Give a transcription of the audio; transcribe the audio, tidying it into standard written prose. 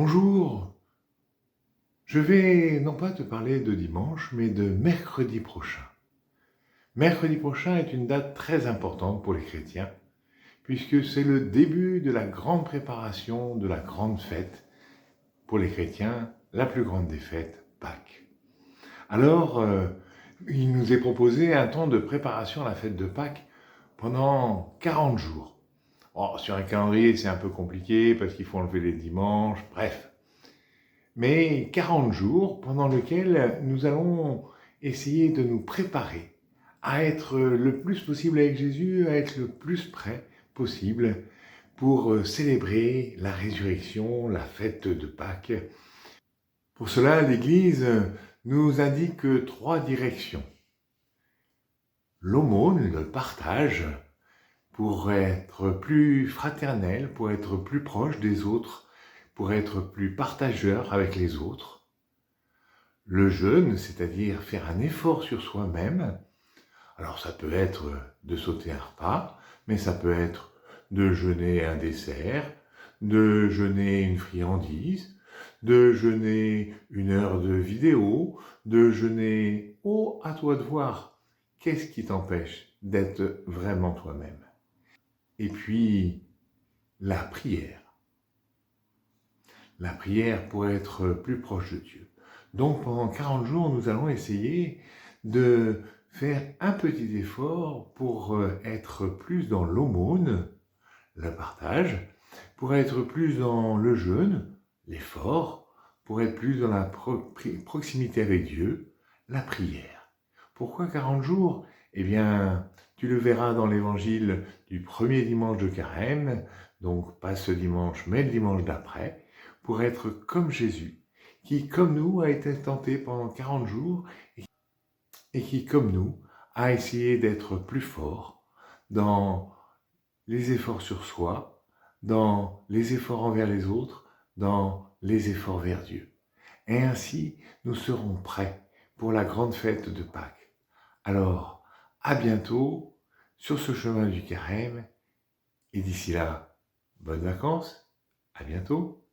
Bonjour, je vais non pas te parler de dimanche, mais de mercredi prochain. Mercredi prochain est une date très importante pour les chrétiens, puisque c'est le début de la grande préparation de la grande fête, pour les chrétiens, la plus grande des fêtes, Pâques. Alors, il nous est proposé un temps de préparation à la fête de Pâques pendant 40 jours. Oh, sur un calendrier, c'est un peu compliqué parce qu'il faut enlever les dimanches, bref. Mais 40 jours pendant lesquels nous allons essayer de nous préparer à être le plus possible avec Jésus, à être le plus près possible pour célébrer la résurrection, la fête de Pâques. Pour cela, l'Église nous indique 3 directions. L'aumône, le partage, pour être plus fraternel, pour être plus proche des autres, pour être plus partageur avec les autres. Le jeûne, c'est-à-dire faire un effort sur soi-même. Alors ça peut être de sauter un repas, mais ça peut être de jeûner un dessert, de jeûner une friandise, de jeûner une heure de vidéo, de jeûner... Oh, à toi de voir, qu'est-ce qui t'empêche d'être vraiment toi-même? Et puis, la prière. La prière pour être plus proche de Dieu. Donc pendant 40 jours, nous allons essayer de faire un petit effort pour être plus dans l'aumône, le partage, pour être plus dans le jeûne, l'effort, pour être plus dans la proximité avec Dieu, la prière. Pourquoi 40 jours? Eh bien, tu le verras dans l'évangile du premier dimanche de Carême, donc pas ce dimanche, mais le dimanche d'après, pour être comme Jésus, qui, comme nous, a été tenté pendant 40 jours et qui, comme nous, a essayé d'être plus fort dans les efforts sur soi, dans les efforts envers les autres, dans les efforts vers Dieu. Et ainsi, nous serons prêts pour la grande fête de Pâques. Alors, à bientôt sur ce chemin du Carême, et d'ici là, bonnes vacances, à bientôt.